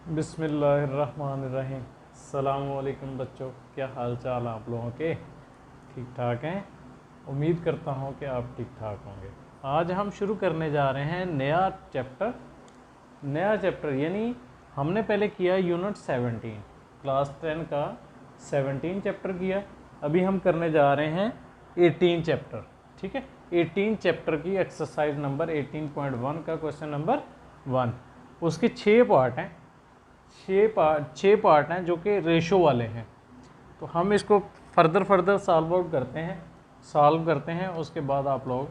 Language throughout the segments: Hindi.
बिस्मिल्लाहिर्रहमानिर्रहीम। अस्सलामुअलैकुम बच्चों, क्या हाल चाल आप लोगों के? ठीक ठाक हैं? उम्मीद करता हूँ कि आप ठीक ठाक होंगे। आज हम शुरू करने जा रहे हैं नया चैप्टर यानी हमने पहले किया यूनिट 17, क्लास 10 का 17 चैप्टर किया। अभी हम करने जा रहे हैं 18 चैप्टर। ठीक है, 18 चैप्टर की एक्सरसाइज नंबर 18.1 का क्वेश्चन नंबर 1। उसके 6 पार्ट हैं, 6 पार्ट हैं जो कि रेशो वाले हैं। तो हम इसको फर्दर सॉल्व आउट करते हैं। उसके बाद आप लोग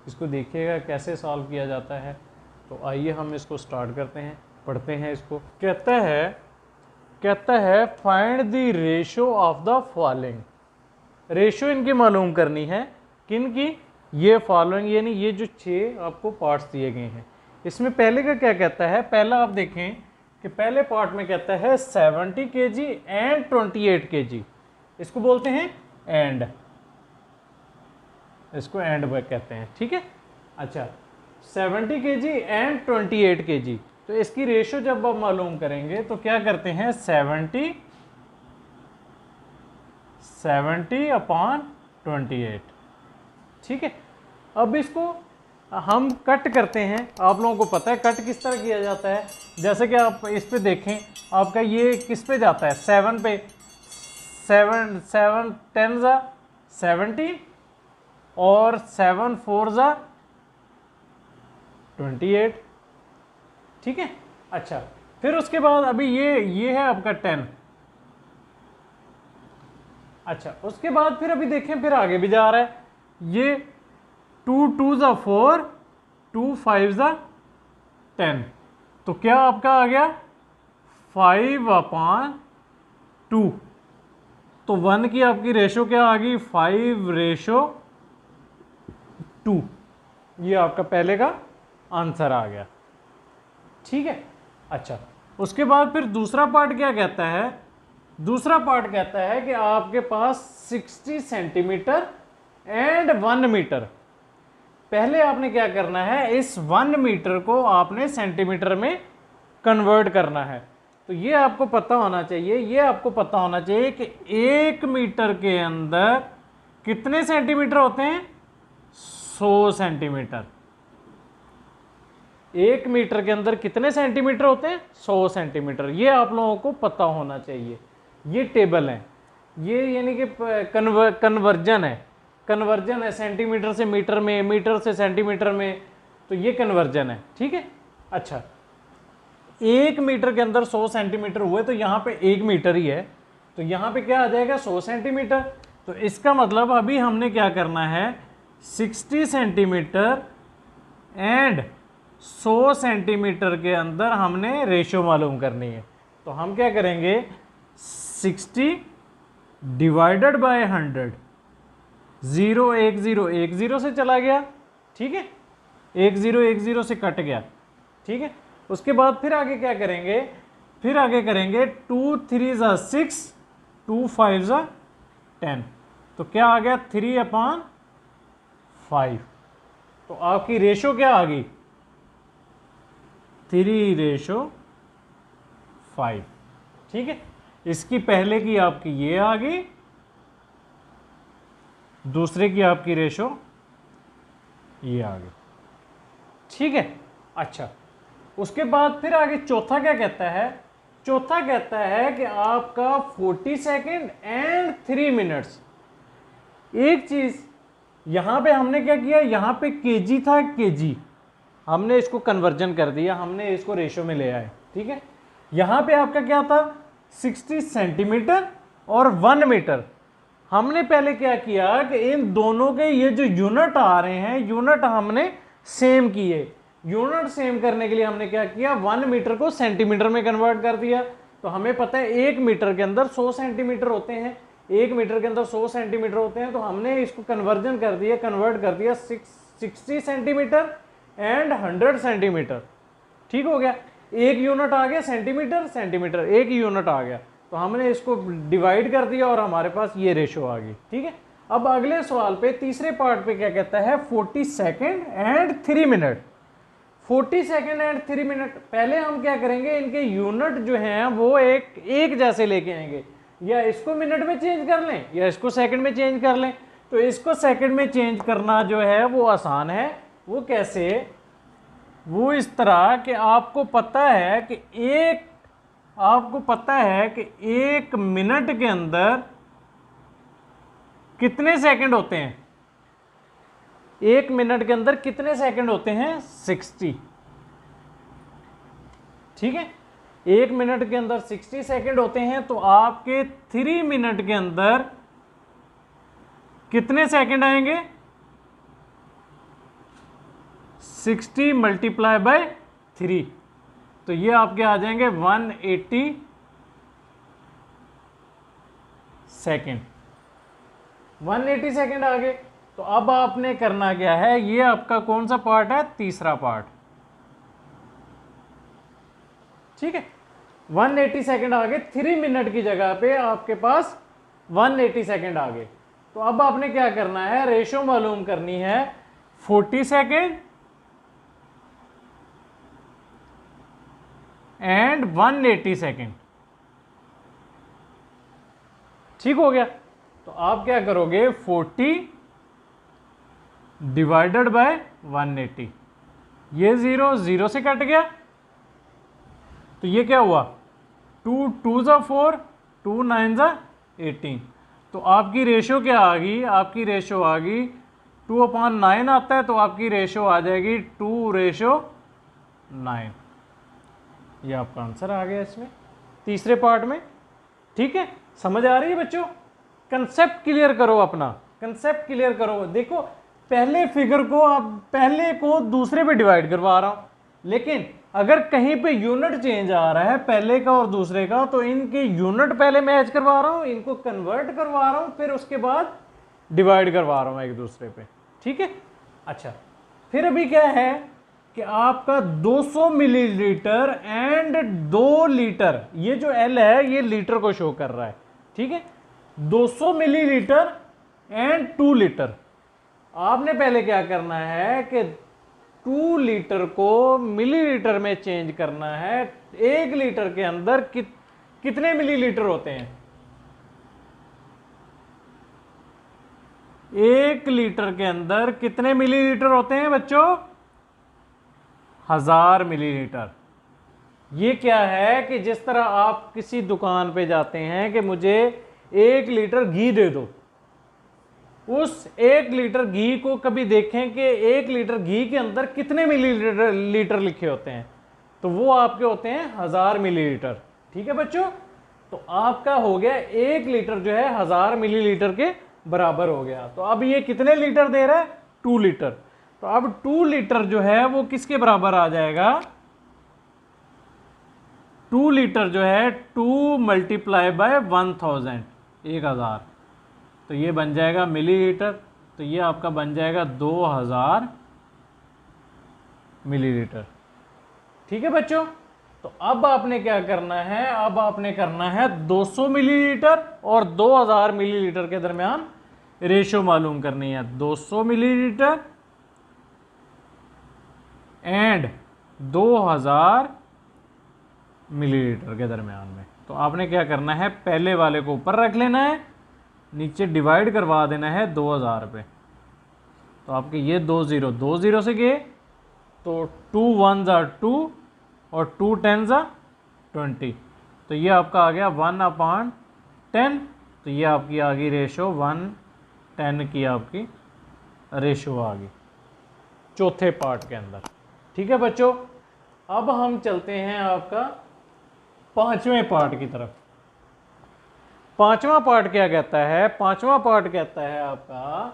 इसको देखिएगा कैसे सॉल्व किया जाता है। तो आइए हम इसको स्टार्ट करते हैं, पढ़ते हैं इसको। कहता है find the ratio of the following. Ratio इनकी मालूम करनी है, किन की? ये फॉलोइंग यानी ये जो 6 आपको पार्ट्स दिए गए हैं। इसमें पहले का क्या कहता है? पहला आप देखें कि पहले पार्ट में कहता है 70 kg एंड 28 kg। इसको बोलते हैं एंड, इसको एंड कहते हैं। ठीक है, अच्छा 70 kg एंड 28 kg। तो इसकी रेशो जब आप मालूम करेंगे तो क्या करते हैं? 70 अपॉन 28। ठीक है, अब इसको हम कट करते हैं। आप लोगों को पता है कट किस तरह किया जाता है। जैसे कि आप इस पे देखें, आपका ये किस पे जाता है? 7 पे। 7 10 ज़ा 70 और 7 4 ज़ा 28। ठीक है, अच्छा फिर उसके बाद अभी ये है आपका 10। अच्छा उसके बाद फिर अभी देखें, फिर आगे भी जा रहा है। ये 2 2 ज़ा 4, 2 5 ज़ा 10। तो क्या आपका आ गया 5 अपॉन 2। तो 1 की आपकी रेशो क्या आ गई? 5:2। ये आपका पहले का आंसर आ गया। ठीक है, अच्छा उसके बाद फिर दूसरा पार्ट क्या कहता है? दूसरा पार्ट कहता है कि आपके पास 60 सेंटीमीटर एंड 1 मीटर। पहले आपने क्या करना है? इस 1 मीटर को आपने सेंटीमीटर में कन्वर्ट करना है। तो ये आपको पता होना चाहिए, कि 1 मीटर के अंदर कितने सेंटीमीटर होते हैं? 100 सेंटीमीटर। 1 मीटर के अंदर कितने सेंटीमीटर होते हैं? 100 सेंटीमीटर। ये आप लोगों को पता होना चाहिए। ये टेबल है, ये यानी कि कन्वर्जन है सेंटीमीटर से मीटर में, मीटर से सेंटीमीटर में। तो ये कन्वर्जन है। ठीक है, अच्छा 1 मीटर के अंदर 100 सेंटीमीटर हुए तो यहाँ पे 1 मीटर ही है, तो यहाँ पे क्या आ जाएगा? 100 सेंटीमीटर। तो इसका मतलब अभी हमने क्या करना है? 60 सेंटीमीटर एंड 100 सेंटीमीटर के अंदर हमने रेशो मालूम करनी है। तो हम क्या करेंगे? 60 डिवाइडेड बाय 100। 0 1 0 1 0 से चला गया। ठीक है, 1 0 1 0 से कट गया। ठीक है, उसके बाद फिर आगे क्या करेंगे? फिर आगे करेंगे 2 3 ज़ा 6, 2 5 ज़ा 10। तो क्या आ गया? 3 अपॉन 5। तो आपकी रेशो क्या आ गई? 3:5। ठीक है, इसकी पहले की आपकी ये आ गई, दूसरे की आपकी रेशो ये आ गई। ठीक है, अच्छा उसके बाद फिर आगे चौथा क्या कहता है? चौथा कहता है कि आपका 40 सेकेंड एंड 3 मिनट्स। एक चीज यहां पे हमने क्या किया? यहां पे केजी था, केजी हमने इसको कन्वर्जन कर दिया, हमने इसको रेशो में ले आए। ठीक है, यहां पे आपका क्या था? 60 सेंटीमीटर और 1 मीटर। हमने पहले क्या किया कि इन दोनों के ये जो यूनिट आ रहे हैं, यूनिट हमने सेम किए। यूनिट सेम करने के लिए हमने क्या किया? 1 मीटर को सेंटीमीटर में कन्वर्ट कर दिया। तो हमें पता है 1 मीटर के अंदर 100 सेंटीमीटर होते हैं। 1 मीटर के अंदर 100 सेंटीमीटर होते हैं, तो हमने इसको कन्वर्ट कर दिया 60 सेंटीमीटर एंड 100 सेंटीमीटर। ठीक हो गया, एक यूनिट आ गया सेंटीमीटर, एक यूनिट आ गया। तो हमने इसको डिवाइड कर दिया और हमारे पास ये रेशो आ गई। ठीक है, अब अगले सवाल पे तीसरे पार्ट पे क्या कहता है? 40 second and 3 minute. 40 second and 3 minute. पहले हम क्या करेंगे, इनके यूनिट जो हैं वो एक जैसे लेके आएंगे, या इसको मिनट में चेंज कर लें या इसको सेकंड में चेंज कर लें। तो इसको सेकंड में चेंज करना जो है वो आसान है। वो कैसे? वो इस तरह कि आपको पता है कि एक मिनट के अंदर कितने सेकंड होते हैं। एक मिनट के अंदर कितने सेकंड होते हैं? 60। ठीक है, एक मिनट के अंदर 60 सेकंड होते हैं। तो आपके 3 मिनट के अंदर कितने सेकंड आएंगे? 60 मल्टीप्लाई बाय 3, तो ये आपके आ जाएंगे 180 सेकंड। 180 सेकंड आ गए। तो अब आपने करना क्या है, ये आपका कौन सा पार्ट है? तीसरा पार्ट। ठीक है, 180 सेकंड आ गए। 3 मिनट की जगह पे आपके पास 180 सेकंड आ गए। तो अब आपने क्या करना है, रेशो मालूम करनी है 40 सेकंड एंड 180 सेकंड। ठीक हो गया। तो आप क्या करोगे, 40 डिवाइडेड बाय 180, ये 0 से कट गया। तो ये क्या हुआ, 2 2 ज़ा 4, 2 9 ज़ा 18। तो आपकी रेशो क्या आ गई? आपकी रेशो आ गई 2/9 आता है, तो आपकी रेशो आ जाएगी 2:9। ये आपका आंसर आ गया इसमें, तीसरे पार्ट में। ठीक है, समझ आ रही है बच्चों? कंसेप्ट क्लियर करो, अपना कंसेप्ट क्लियर करो। देखो, पहले फिगर को पहले को दूसरे पे डिवाइड करवा रहा हूं, लेकिन अगर कहीं पे यूनिट चेंज आ रहा है पहले का और दूसरे का, तो इनके यूनिट पहले मैच करवा रहा हूं, इनको कन्वर्ट करवा रहा हूं, फिर उसके बाद डिवाइड करवा रहा हूं एक दूसरे पे। ठीक है, अच्छा, फिर अभी क्या है कि आपका 200 मिलीलीटर एंड 2 लीटर, ये जो एल है ये लीटर को शो कर रहा है। ठीक है, 200 मिलीलीटर एंड 2 लीटर। आपने पहले क्या करना है कि 2 लीटर को मिलीलीटर में चेंज करना है। 1 लीटर के अंदर कितने मिलीलीटर होते हैं? 1 लीटर के अंदर कितने मिलीलीटर होते हैं बच्चों? 1000 मिलीलीटर। ये क्या है कि जिस तरह आप किसी दुकान पे जाते हैं कि मुझे 1 लीटर घी दे दो, उस 1 लीटर घी को कभी देखें कि 1 लीटर घी के अंदर कितने मिलीलीटर लिखे होते हैं, तो वो आपके होते हैं 1000 मिलीलीटर। ठीक है बच्चों, तो आपका हो गया 1 लीटर जो है 1000 मिलीलीटर के बराबर हो गया। तो अब ये कितने लीटर दे रहा है? 2 लीटर। तो अब 2 लीटर जो है वो किसके बराबर आ जाएगा? 2 लीटर जो है 2 मल्टीप्लाई बाय 1000, 1000, तो ये बन जाएगा मिलीलीटर। तो ये आपका बन जाएगा 2000 मिलीलीटर। ठीक है बच्चों, तो अब आपने क्या करना है, अब आपने करना है 200 मिलीलीटर और 2000 मिलीलीटर के दरमियान रेशो मालूम करनी है। 200 मिलीलीटर एंड 2000 मिलीलीटर के दरमियान में। तो आपने क्या करना है, पहले वाले को ऊपर रख लेना है, नीचे डिवाइड करवा देना है 2000 पे। तो आपके ये 2 0 से गए, तो 2 1 ज़ा 2 और 2 10 ज़ा 20। तो ये आपका आ गया 1/10। तो ये आपकी आ गई रेशो 1:10 की आपकी रेशो आ गई चौथे पार्ट के अंदर। ठीक है बच्चों, अब हम चलते हैं आपका पांचवें पार्ट की तरफ। पांचवा पार्ट क्या कहता है? पांचवा पार्ट कहता है आपका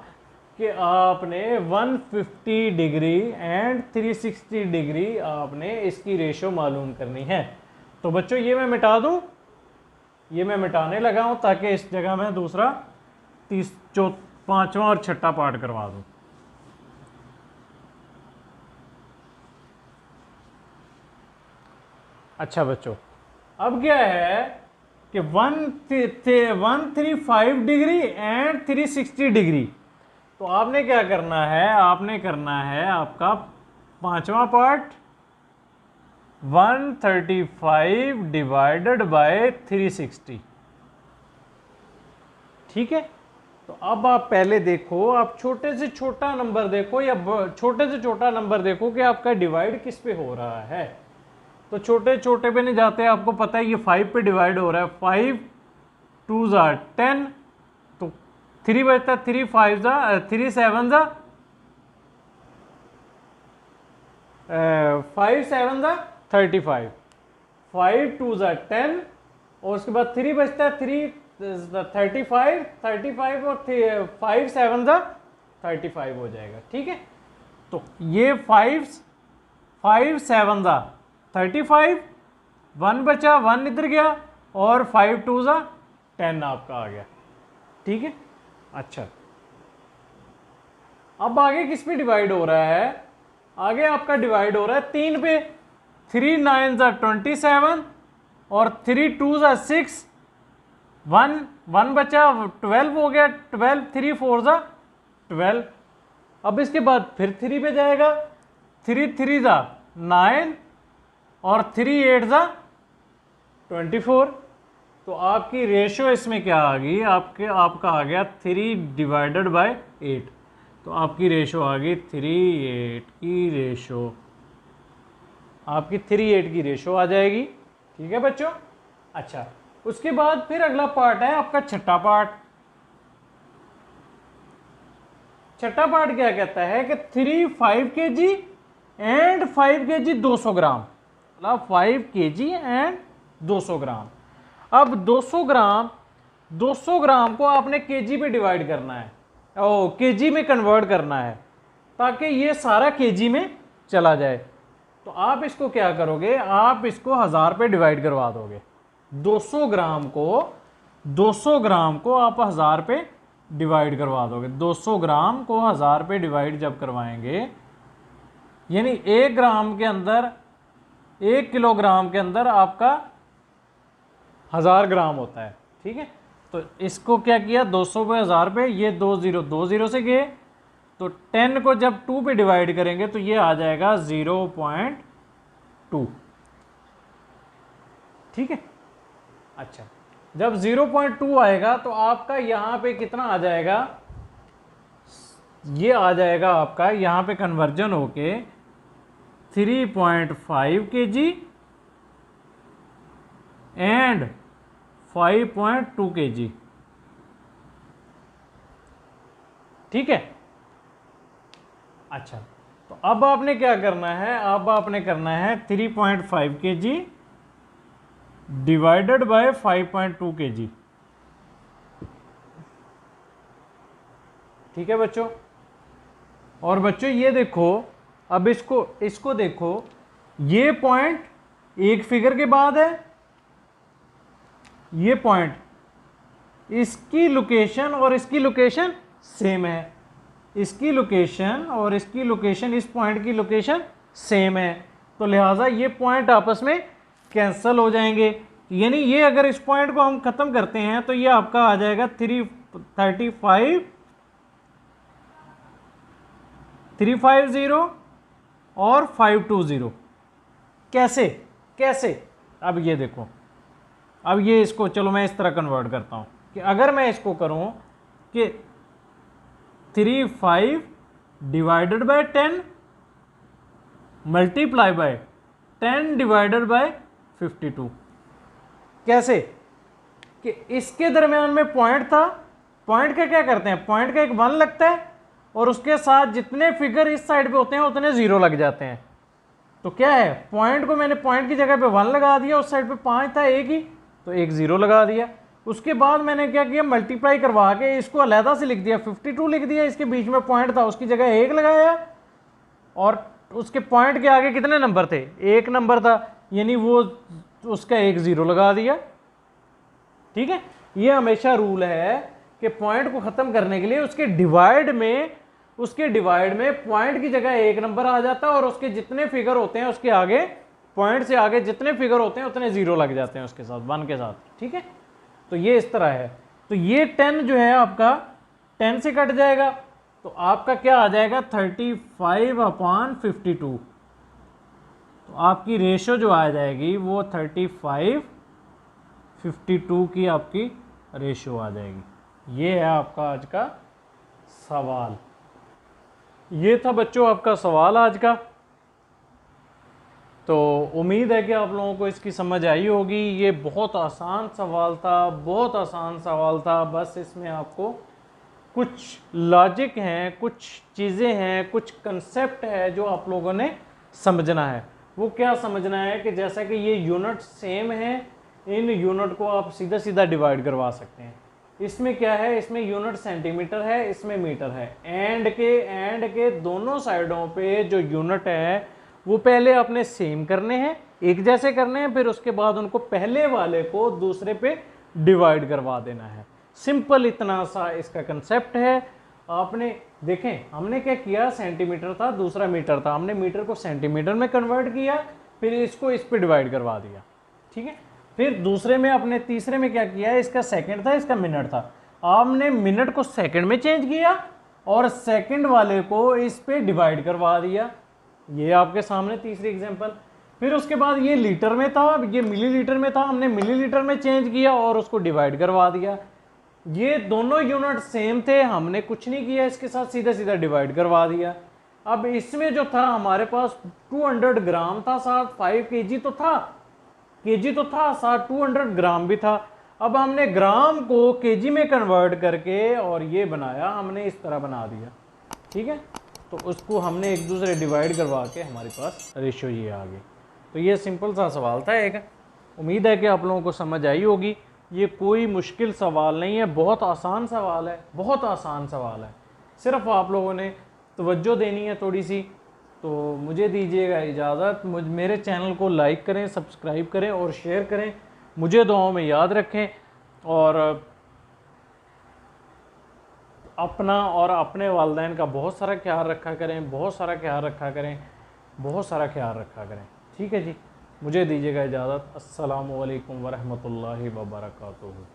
कि आपने 150 डिग्री एंड 360 डिग्री आपने इसकी रेशो मालूम करनी है। तो बच्चों ये मैं मिटा दूं, ये मैं मिटाने लगा हूं ताकि इस जगह मैं दूसरा पांचवा और छठा पार्ट करवा दूं। अच्छा बच्चों, अब क्या है कि 135 डिग्री एंड 360 डिग्री। तो आपने क्या करना है, आपने करना है आपका पांचवा पार्ट 135 डिवाइडेड बाय 360। ठीक है, तो अब आप पहले देखो, आप छोटे से छोटा नंबर देखो या छोटे से छोटा नंबर देखो कि आपका डिवाइड किस पे हो रहा है। तो छोटे छोटे पे नहीं जाते, आपको पता है ये 5 पे डिवाइड हो रहा है। 5 2 ज़ा 10, तो 3 बचता है, 3 5 ज़ा 3 7 ज़ा 5 7 ज़ा 35, 5 2 ज़ा 10 और उसके बाद 3 बचता है, 3 35 35 और 5 7 ज़ा 35 हो जाएगा। ठीक है, तो ये 5 7 ज़ा 35, 1 बचा, 1 इधर गया और 5 2 ज़ा 10 आपका आ गया। ठीक है, अच्छा अब आगे किस पे डिवाइड हो रहा है? आगे आपका डिवाइड हो रहा है 3 पे। 3 9 ज़ा 27 और 3 2 ज़ा 6, 1 बचा, 12 हो गया, 12 3 4 ज़ा 12। अब इसके बाद फिर 3 पे जाएगा, 3 3 ज़ा 9 और 3 8 ज़ा 24। तो आपकी रेशो इसमें क्या आ गई? आपका आ गया 3 डिवाइडेड बाय 8। तो आपकी रेशो आ गई 3 8 की रेशो, आपकी 3 8 की रेशो आ जाएगी। ठीक है बच्चों, अच्छा उसके बाद फिर अगला पार्ट है आपका छठा पार्ट। छठा पार्ट क्या कहता है कि 3 5 kg एंड 5 kg 200 ग्राम, मतलब 5 kg एंड 200 ग्राम। अब 200 ग्राम को आपने केजी पे डिवाइड करना है, केजी में कन्वर्ट करना है ताकि ये सारा केजी में चला जाए। तो आप इसको क्या करोगे? आप इसको 1000 पे डिवाइड करवा दोगे। 200 ग्राम को आप 1000 पे डिवाइड करवा दोगे। 200 ग्राम को 1000 पे डिवाइड जब करवाएंगे, यानी 1 ग्राम के अंदर, 1 किलोग्राम के अंदर आपका 1000 ग्राम होता है। ठीक है, तो इसको क्या किया? 200 पे 1000 पे, ये 2 0 से गए, तो 10 को जब 2 पे डिवाइड करेंगे तो ये आ जाएगा 0.2। ठीक है, अच्छा जब 0.2 आएगा तो आपका यहां पे कितना आ जाएगा? ये आ जाएगा आपका यहां पे कन्वर्जन होके 3.5 kg एंड 5.2 kg। ठीक है, अच्छा तो अब आपने क्या करना है? अब आपने करना है 3.5 kg डिवाइडेड बाय 5.2 kg। ठीक है बच्चों, और बच्चों ये देखो, अब इसको देखो, ये पॉइंट एक फिगर के बाद है, ये पॉइंट, इसकी लोकेशन और इसकी लोकेशन सेम है, इसकी लोकेशन और इसकी लोकेशन, इस पॉइंट की लोकेशन सेम है, तो लिहाजा ये पॉइंट आपस में कैंसल हो जाएंगे। यानी ये अगर इस पॉइंट को हम खत्म करते हैं तो ये आपका आ जाएगा 350 और 520। कैसे? अब ये देखो, अब ये इसको चलो मैं इस तरह कन्वर्ट करता हूं कि अगर मैं इसको करूं कि 35 divided by 10 multiply by 10 divided by 52। कैसे? कि इसके दरमियान में पॉइंट था, पॉइंट का क्या करते हैं? पॉइंट का एक 1 लगता है और उसके साथ जितने फिगर इस साइड पे होते हैं उतने 0 लग जाते हैं। तो क्या है, पॉइंट को मैंने पॉइंट की जगह पे 1 लगा दिया, उस साइड पे 5 था एक ही, तो एक 0 लगा दिया। उसके बाद मैंने क्या किया, मल्टीप्लाई करवा के इसको अलहदा से लिख दिया, 52 लिख दिया, इसके बीच में पॉइंट था उसकी जगह 1 लगाया, और उसके पॉइंट के आगे कितने नंबर थे? 1 नंबर था, यानी वो उसका एक 0 लगा दिया। ठीक है, ये हमेशा रूल है कि पॉइंट को ख़त्म करने के लिए उसके डिवाइड में पॉइंट की जगह 1 नंबर आ जाता है और उसके जितने फिगर होते हैं उसके आगे, पॉइंट से आगे जितने फिगर होते हैं उतने 0 लग जाते हैं उसके साथ, 1 के साथ। ठीक है, तो ये इस तरह है। तो ये 10 जो है आपका 10 से कट जाएगा, तो आपका क्या आ जाएगा 35/52। तो आपकी रेशो जो आ जाएगी वो 35:52 की आपकी रेशो आ जाएगी। ये है आपका आज का सवाल। ये था बच्चों आपका सवाल आज का। तो उम्मीद है कि आप लोगों को इसकी समझ आई होगी। ये बहुत आसान सवाल था, बहुत आसान सवाल था। बस इसमें आपको कुछ लॉजिक हैं, कुछ चीज़ें हैं, कुछ कंसेप्ट है जो आप लोगों ने समझना है। वो क्या समझना है कि जैसा कि ये यूनिट सेम है, इन यूनिट को आप सीधा सीधा डिवाइड करवा सकते हैं। इसमें क्या है, इसमें यूनिट सेंटीमीटर है, इसमें मीटर है। एंड के दोनों साइडों पे जो यूनिट है वो पहले आपने सेम करने हैं, एक जैसे करने हैं, फिर उसके बाद उनको पहले वाले को दूसरे पे डिवाइड करवा देना है। सिंपल इतना सा इसका कंसेप्ट है। आपने देखें हमने क्या किया, सेंटीमीटर था, दूसरा मीटर था, हमने मीटर को सेंटीमीटर में कन्वर्ट किया, फिर इसको इस पे डिवाइड करवा दिया, ठीक है। फिर दूसरे में अपने तीसरे में क्या किया, इसका सेकंड था, इसका मिनट था, आपने मिनट को सेकंड में चेंज किया और सेकंड वाले को इस पे डिवाइड करवा दिया। ये आपके सामने तीसरी एग्जांपल। फिर उसके बाद ये लीटर में था, ये मिलीलीटर में था, हमने मिलीलीटर में चेंज किया और उसको डिवाइड करवा दिया। ये दोनों यूनिट सेम थे, हमने कुछ नहीं किया, इसके साथ सीधा सीधा डिवाइड करवा दिया। अब इसमें जो था हमारे पास 200 ग्राम था, साथ 5 केजी तो था, साथ 200 ग्राम भी था। अब हमने ग्राम को केजी में कन्वर्ट करके और ये बनाया, हमने इस तरह बना दिया, ठीक है। तो उसको हमने एक दूसरे डिवाइड करवा के हमारे पास रेशियो ये आ गई। तो ये सिंपल सा सवाल था एक। उम्मीद है कि आप लोगों को समझ आई होगी। ये कोई मुश्किल सवाल नहीं है, बहुत आसान सवाल है, बहुत आसान सवाल है। सिर्फ आप लोगों ने तवज्जो देनी है थोड़ी सी। तो मुझे दीजिएगा इजाज़त। मेरे चैनल को लाइक करें, सब्सक्राइब करें और शेयर करें। मुझे दुआओं में याद रखें और अपना और अपने वालिदैन का बहुत सारा ख्याल रखा करें, बहुत सारा ख्याल रखा करें, बहुत सारा ख्याल रखा करें, ठीक है जी। मुझे दीजिएगा इजाज़त। अस्सलामु अलैकुम वरहमतुल्लाहि वबरकातुहू।